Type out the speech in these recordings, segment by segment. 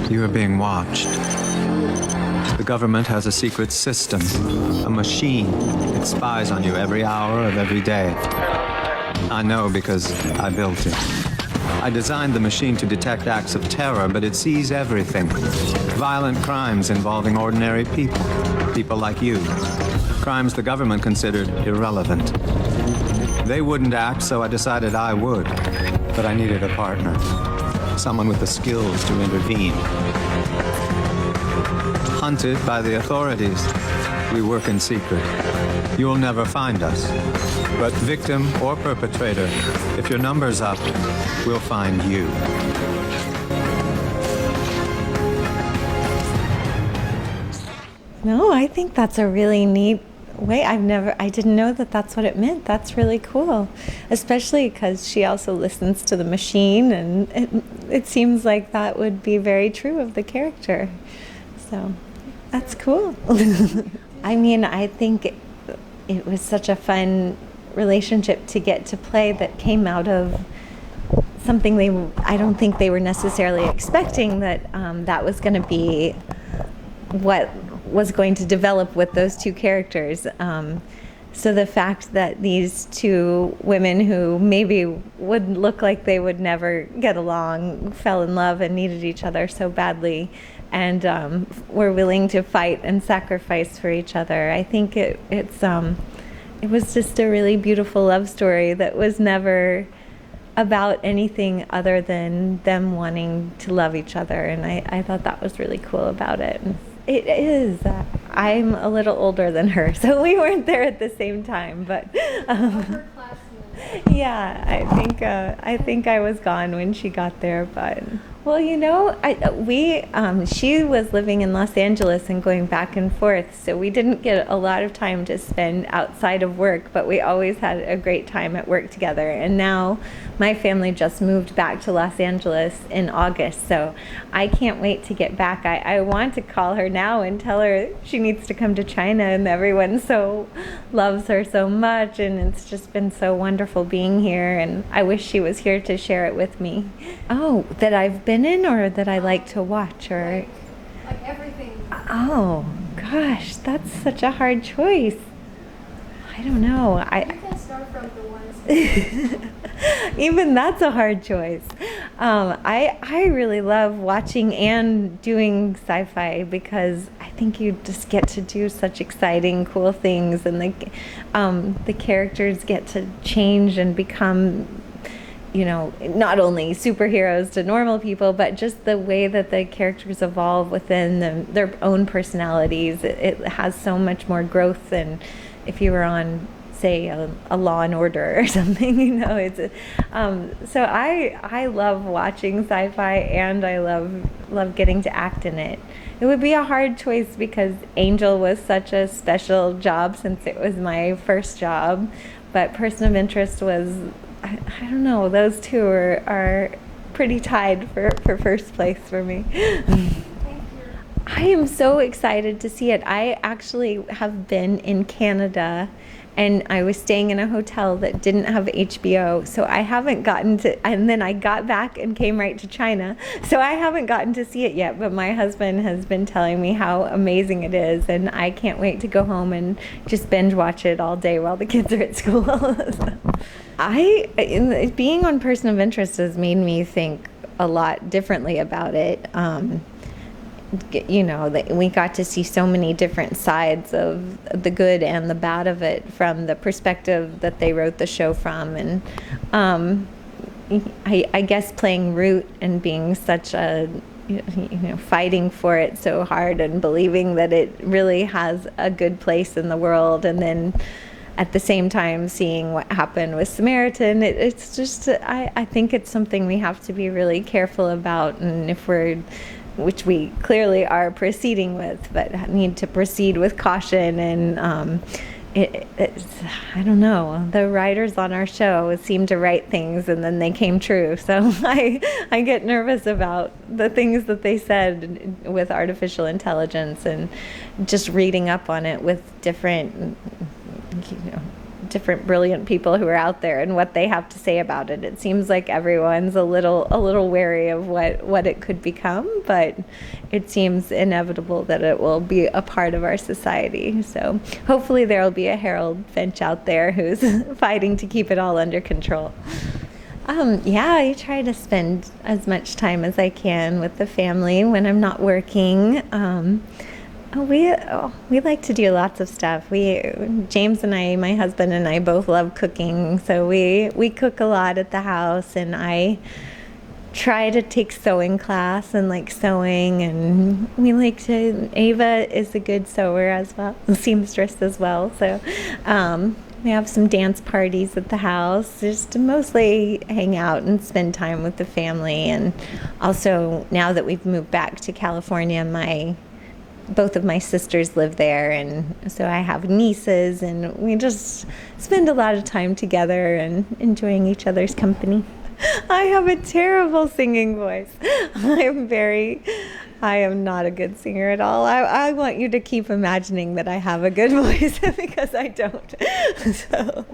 You are being watched. The government has a secret system, a machine. It spies on you every hour of every day. I know because I built it. I designed the machine to detect acts of terror, but it sees everything. Violent crimes involving ordinary people, people like you. Crimes the government considered irrelevant. They wouldn't act, so I decided I would. But I needed a partner, someone with the skills to intervene. Hunted by the authorities, we work in secret. You'll never find us. But victim or perpetrator, if your number's up, we'll find you. No, I think that's a really neat way. I didn't know that that's what it meant. That's really cool, especially because she also listens to the machine, and it seems like that would be very true of the character. So that's cool. I mean, I think it was such a fun relationship to get to play that came out of something I don't think they were necessarily expecting that that was going to be what was going to develop with those two characters. So the fact that these two women who maybe would look like they would never get along fell in love and needed each other so badly, and were willing to fight and sacrifice for each other. I think it was just a really beautiful love story that was never about anything other than them wanting to love each other, and I thought that was really cool about it. It is. I'm a little older than her, so we weren't there at the same time, but yeah, I think I was gone when she got there, but well, you know, she was living in Los Angeles and going back and forth, so we didn't get a lot of time to spend outside of work, but we always had a great time at work together. And now my family just moved back to Los Angeles in August, so I can't wait to get back. I want to call her now and tell her she needs to come to China, and everyone so loves her so much, and it's just been so wonderful being here, and I wish she was here to share it with me. Oh, that I've been in, or that I like to watch, or like everything. Oh gosh, that's such a hard choice. I don't know. You can start from the ones. Even that's a hard choice. I really love watching and doing sci-fi because I think you just get to do such exciting, cool things, and the characters get to change and become, you know, not only superheroes to normal people, but just the way that the characters evolve within their own personalities. It has so much more growth than if you were on, say, a Law and Order or something, you know. So I love watching sci-fi, and I love getting to act in it. It would be a hard choice because Angel was such a special job since it was my first job, but Person of Interest was, I don't know, those two are pretty tied for first place for me. I am so excited to see it. I actually have been in Canada, and I was staying in a hotel that didn't have HBO, so I haven't gotten to, and then I got back and came right to China, so I haven't gotten to see it yet, but my husband has been telling me how amazing it is, and I can't wait to go home and just binge watch it all day while the kids are at school. Being on Person of Interest has made me think a lot differently about it. You know, we got to see so many different sides of the good and the bad of it from the perspective that they wrote the show from. And I guess playing Root and being such a, you know, fighting for it so hard and believing that it really has a good place in the world, and then at the same time seeing what happened with Samaritan, it's just, I think it's something we have to be really careful about, and which we clearly are proceeding with, but need to proceed with caution. And I don't know, the writers on our show seem to write things and then they came true, so I get nervous about the things that they said with artificial intelligence, and just reading up on it with different, you know, different brilliant people who are out there and what they have to say about it. It seems like everyone's a little wary of what it could become, but it seems inevitable that it will be a part of our society. So hopefully there will be a Harold Finch out there who's fighting to keep it all under control. Yeah, I try to spend as much time as I can with the family when I'm not working. We like to do lots of stuff. James and I, my husband and I, both love cooking, so we cook a lot at the house, and I try to take sewing class and like sewing, and we like to. Ava is a good sewer as well, seamstress as well. So we have some dance parties at the house, just to mostly hang out and spend time with the family. And also, now that we've moved back to California, both of my sisters live there, and so I have nieces, and we just spend a lot of time together and enjoying each other's company. I have a terrible singing voice. I am not a good singer at all. I want you to keep imagining that I have a good voice because I don't. So,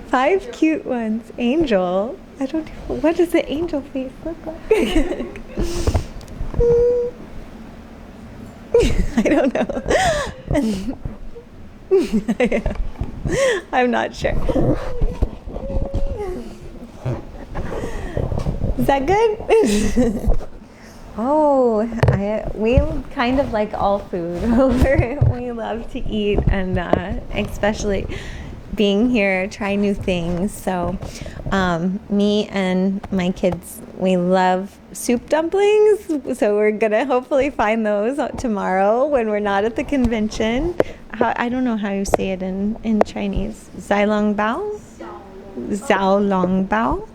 5 cute ones. Angel. I don't know. What does the angel face look like? I don't know. I'm not sure. Is that good? We kind of like all food. We love to eat, and especially being here, try new things. So me and my kids, we love soup dumplings. So we're going to hopefully find those tomorrow when we're not at the convention. I don't know how you say it in Chinese. Xiaolongbao? Xiaolongbao.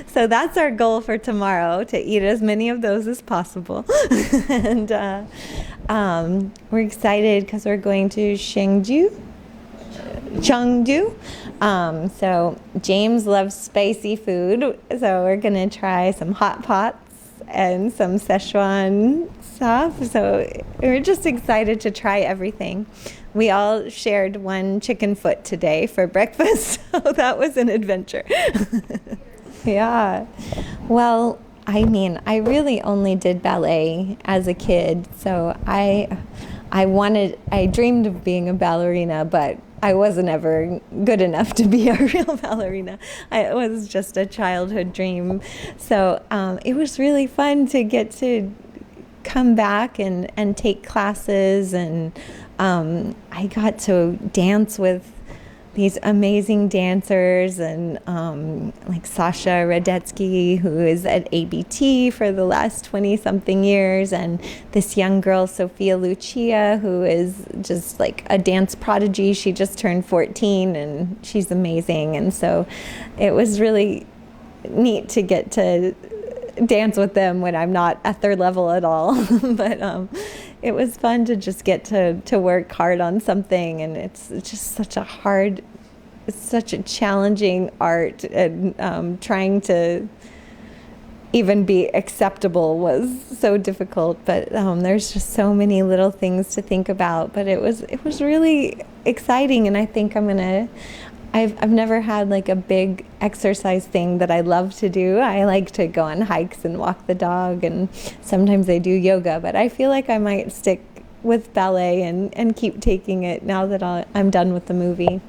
So that's our goal for tomorrow, to eat as many of those as possible. And we're excited because we're going to Chengdu. So James loves spicy food, so we're gonna try some hot pots and some Szechuan stuff. So we're just excited to try everything. We all shared one chicken foot today for breakfast, so that was an adventure. Yeah. Well, I mean, I really only did ballet as a kid, so I dreamed of being a ballerina, but I wasn't ever good enough to be a real ballerina. It was just a childhood dream. So it was really fun to get to come back and take classes, and I got to dance with these amazing dancers, and like Sasha Radetsky, who is at ABT for the last 20-something years, and this young girl, Sophia Lucia, who is just like a dance prodigy. She just turned 14, and she's amazing. And so it was really neat to get to dance with them when I'm not at their level at all. But it was fun to just get to work hard on something, and it's just such a challenging art, and trying to even be acceptable was so difficult. But there's just so many little things to think about. But it was really exciting, and I think I've never had like a big exercise thing that I love to do. I like to go on hikes and walk the dog, and sometimes I do yoga, but I feel like I might stick with ballet and keep taking it now that I'm done with the movie.